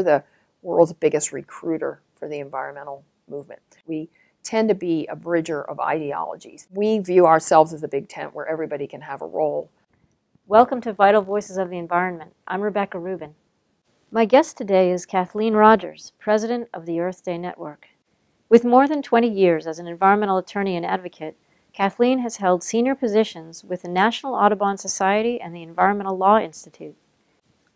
we're the world's biggest recruiter for the environmental movement. We tend to be a bridger of ideologies. We view ourselves as a big tent where everybody can have a role. Welcome to Vital Voices of the Environment. I'm Rebecca Rubin. My guest today is Kathleen Rogers, president of the Earth Day Network. With more than 20 years as an environmental attorney and advocate, Kathleen has held senior positions with the National Audubon Society and the Environmental Law Institute.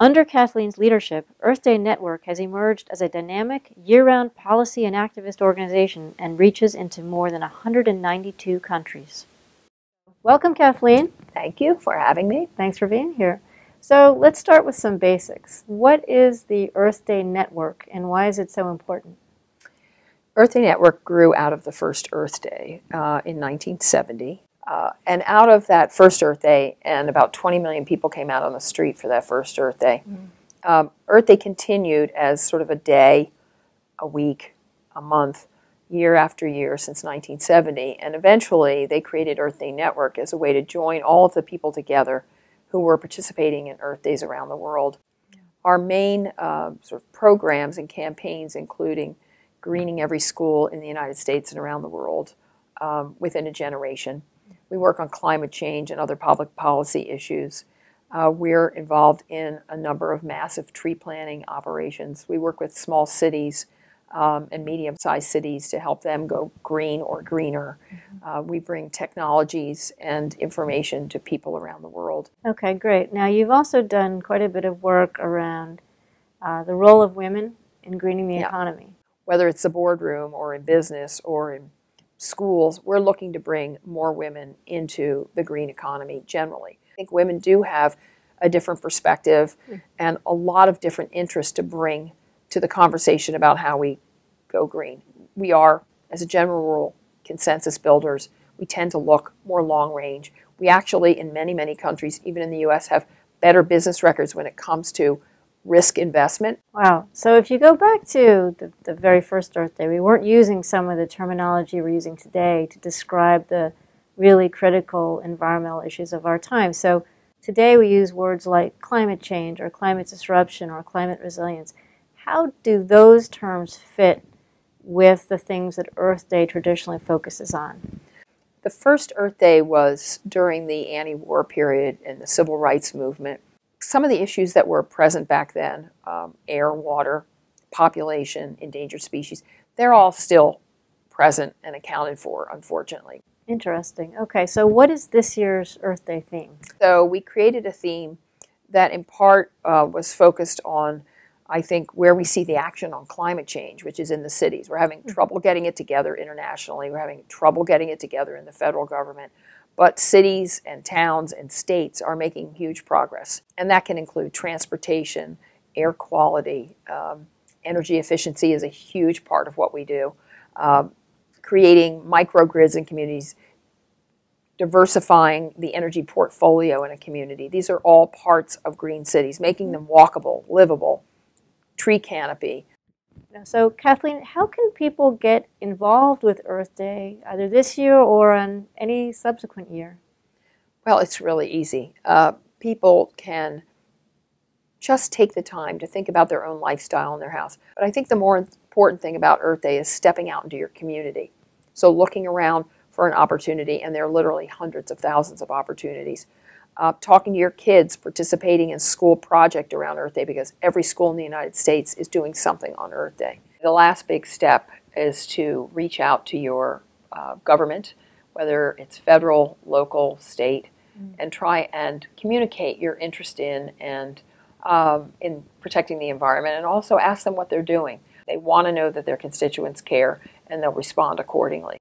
Under Kathleen's leadership, Earth Day Network has emerged as a dynamic, year-round policy and activist organization and reaches into more than 192 countries. Welcome, Kathleen. Thank you for having me. Thanks for being here. So let's start with some basics. What is the Earth Day Network and why is it so important? Earth Day Network grew out of the first Earth Day in 1970. And out of that first Earth Day, and about 20 million people came out on the street for that first Earth Day, Earth Day continued as sort of a day, a week, a month, year after year since 1970. And eventually they created Earth Day Network as a way to join all of the people together who were participating in Earth Days around the world. Our main sort of programs and campaigns, including greening every school in the United States and around the world within a generation. We work on climate change and other public policy issues. We're involved in a number of massive tree planting operations. We work with small cities and medium-sized cities to help them go green or greener. We bring technologies and information to people around the world. Okay, great. Now you've also done quite a bit of work around the role of women in greening the economy. Whether it's the boardroom or in business or in schools, we're looking to bring more women into the green economy generally. I think women do have a different perspective and a lot of different interests to bring to the conversation about how we go green. We are, as a general rule, consensus builders. We tend to look more long range. We actually, in many, many countries, even in the U.S., have better business records when it comes to risk investment. Wow. So if you go back to the very first Earth Day, we weren't using some of the terminology we're using today to describe the really critical environmental issues of our time. So today we use words like climate change or climate disruption or climate resilience. How do those terms fit with the things that Earth Day traditionally focuses on? The first Earth Day was during the anti-war period and the civil rights movement. Some of the issues that were present back then, air, water, population, endangered species, they're all still present and accounted for, unfortunately. Interesting. Okay, so what is this year's Earth Day theme? So we created a theme that in part was focused on, I think, where we see the action on climate change, which is in the cities. We're having trouble getting it together internationally. We're having trouble getting it together in the federal government. But cities and towns and states are making huge progress. And that can include transportation, air quality, energy efficiency is a huge part of what we do. Creating microgrids in communities, diversifying the energy portfolio in a community. These are all parts of green cities, making them walkable, livable, tree canopy. So Kathleen, how can people get involved with Earth Day, either this year or on any subsequent year? Well, it's really easy. People can just take the time to think about their own lifestyle in their house. But I think the more important thing about Earth Day is stepping out into your community. So looking around for an opportunity, and there are literally hundreds of thousands of opportunities. Talking to your kids, participating in school project around Earth Day, because every school in the United States is doing something on Earth Day. The last big step is to reach out to your government, whether it's federal, local, state, and try and communicate your interest in protecting the environment, and also ask them what they're doing. They want to know that their constituents care, and they'll respond accordingly.